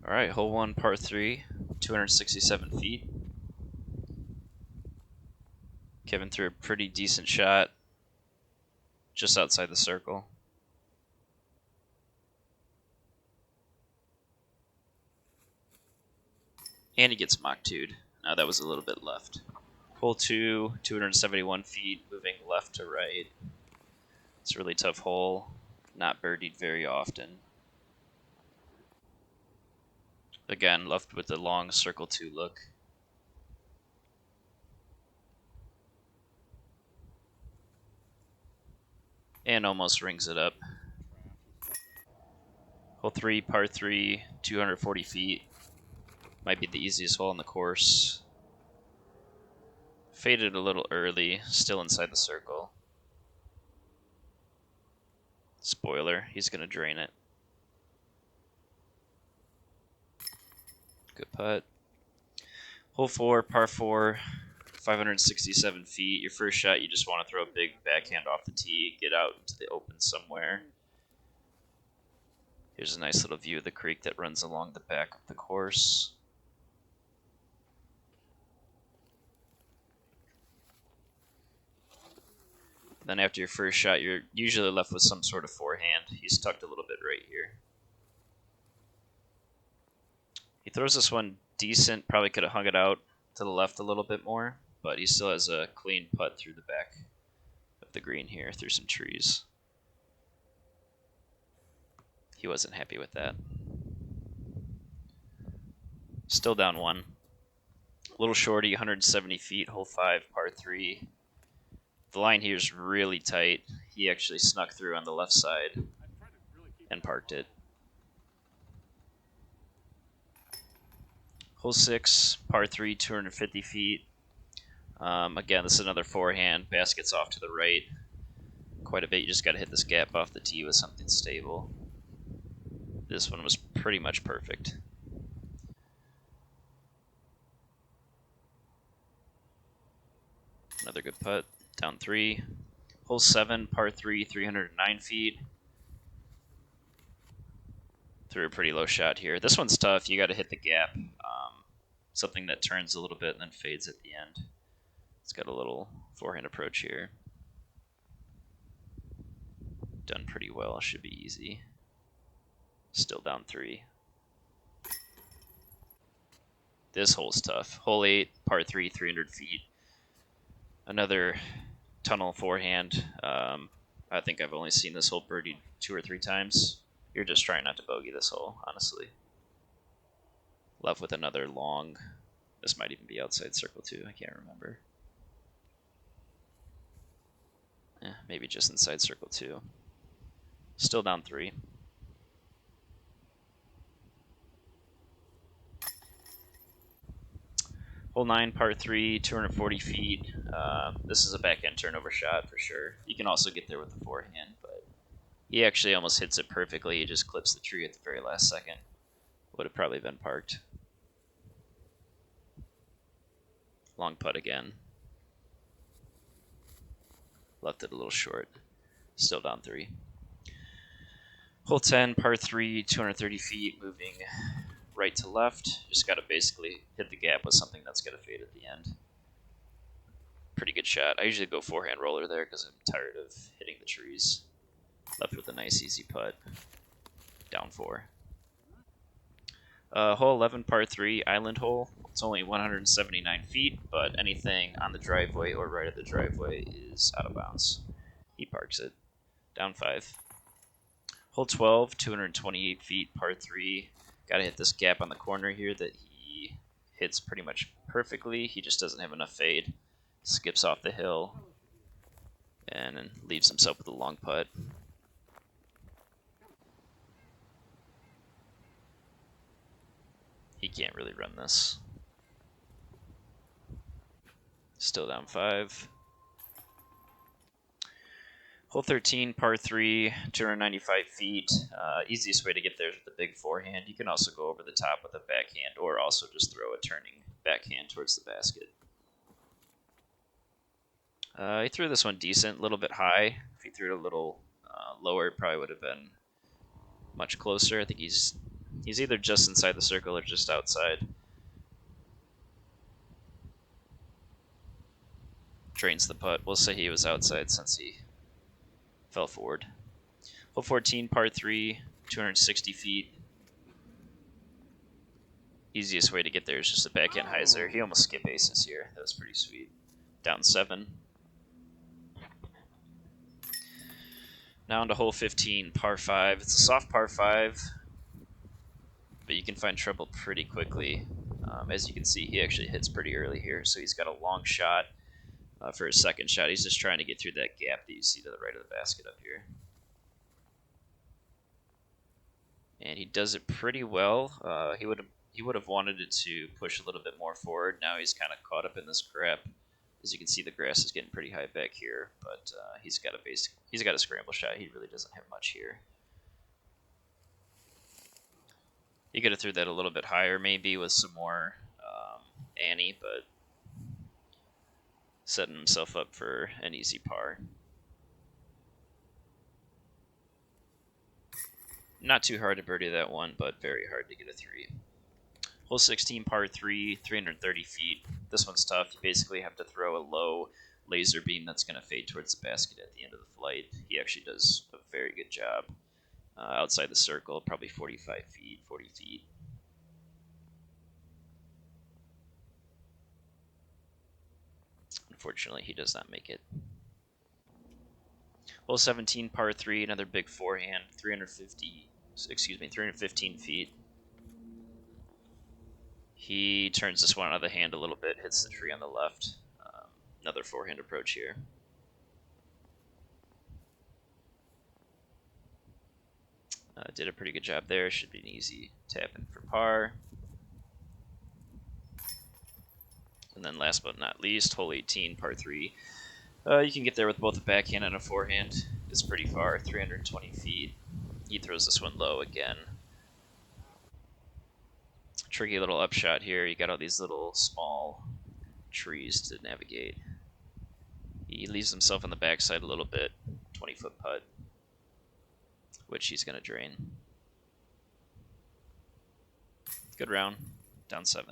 Alright, hole 1, par 3, 267 feet. Kevin threw a pretty decent shot just outside the circle. And he gets Mach 2'd. Now that was a little bit left. Hole 2, 271 feet, moving left to right. It's a really tough hole, not birdied very often. Again, left with the long circle 2 look. And almost rings it up. Hole 3, par 3, 240 feet. Might be the easiest hole on the course. Faded a little early, still inside the circle. Spoiler, he's going to drain it. Good putt. Hole 4, par 4, 567 feet. Your first shot, you just want to throw a big backhand off the tee, get out into the open somewhere. Here's a nice little view of the creek that runs along the back of the course. Then after your first shot, you're usually left with some sort of forehand. He's tucked a little bit right here. He throws this one decent, probably could have hung it out to the left a little bit more, but he still has a clean putt through the back of the green here, through some trees. He wasn't happy with that. Still down 1. A little shorty, 170 feet, hole 5, par 3. The line here is really tight. He actually snuck through on the left side and parked it. Hole 6, par 3, 250 feet. Again, this is another forehand. Basket's off to the right quite a bit. You just got to hit this gap off the tee with something stable. This one was pretty much perfect. Another good putt. Down 3. Hole 7, par 3, 309 feet. Threw a pretty low shot here. This one's tough. You got to hit the gap. Something that turns a little bit and then fades at the end. It's got a little forehand approach here. Done pretty well. Should be easy. Still down 3. This hole's tough. Hole 8, par 3, 300 feet. Another tunnel forehand. I think I've only seen this hole birdied 2 or 3 times. You're just trying not to bogey this hole, honestly. Left with another long. This might even be outside circle 2. I can't remember. Maybe just inside circle 2. Still down 3. Hole 9, par 3, 240 feet. This is a backhand turnover shot for sure. You can also get there with the forehand, but he actually almost hits it perfectly. He just clips the tree at the very last second. Would have probably been parked. Long putt again. Left it a little short. Still down 3. Hole 10, par 3, 230 feet, moving right to left. Just got to basically hit the gap with something that's going to fade at the end. Pretty good shot. I usually go forehand roller there because I'm tired of hitting the trees. Left with a nice easy putt. Down 4. Hole 11, par 3, island hole. It's only 179 feet, but anything on the driveway or right at the driveway is out of bounds. He parks it. Down 5. Hole 12, 228 feet, par 3. Got to hit this gap on the corner here that he hits pretty much perfectly. He just doesn't have enough fade. Skips off the hill and then leaves himself with a long putt. He can't really run this. Still down 5. Hole 13, par 3, 295 feet. Easiest way to get there is with the big forehand. You can also go over the top with a backhand or also just throw a turning backhand towards the basket. He threw this one decent, a little bit high. If he threw it a little lower, it probably would have been much closer. I think he's He's either just inside the circle or just outside. Drains the putt. We'll say he was outside since he fell forward. Hole 14, par 3, 260 feet. Easiest way to get there is just a backhand hyzer. He almost skipped aces here. That was pretty sweet. Down 7. Now into hole 15, par 5. It's a soft par 5, but you can find trouble pretty quickly. As you can see, he actually hits pretty early here, so he's got a long shot for his second shot. He's just trying to get through that gap that you see to the right of the basket up here. And he does it pretty well. He would have wanted it to push a little bit more forward. Now he's kind of caught up in this crap. As you can see, the grass is getting pretty high back here, but he's got a scramble shot. He really doesn't have much here. He could have threw that a little bit higher, maybe with some more ante, but setting himself up for an easy par. Not too hard to birdie that one, but very hard to get a 3. Hole 16, par 3, 330 feet. This one's tough. You basically have to throw a low laser beam that's going to fade towards the basket at the end of the flight. He actually does a very good job. Outside the circle, probably 45 feet, 40 feet. Unfortunately, he does not make it. Hole 17, par 3, another big forehand, 315 feet. He turns this one out of the hand a little bit, hits the tree on the left. Another forehand approach here. Did a pretty good job there. Should be an easy tap in for par. And then last but not least, hole 18, par 3. You can get there with both a backhand and a forehand. It's pretty far, 320 feet. He throws this one low again. Tricky little upshot here. You got all these little small trees to navigate. He leaves himself on the backside a little bit. 20-foot putt, which he's going to drain. Good round. Down 7.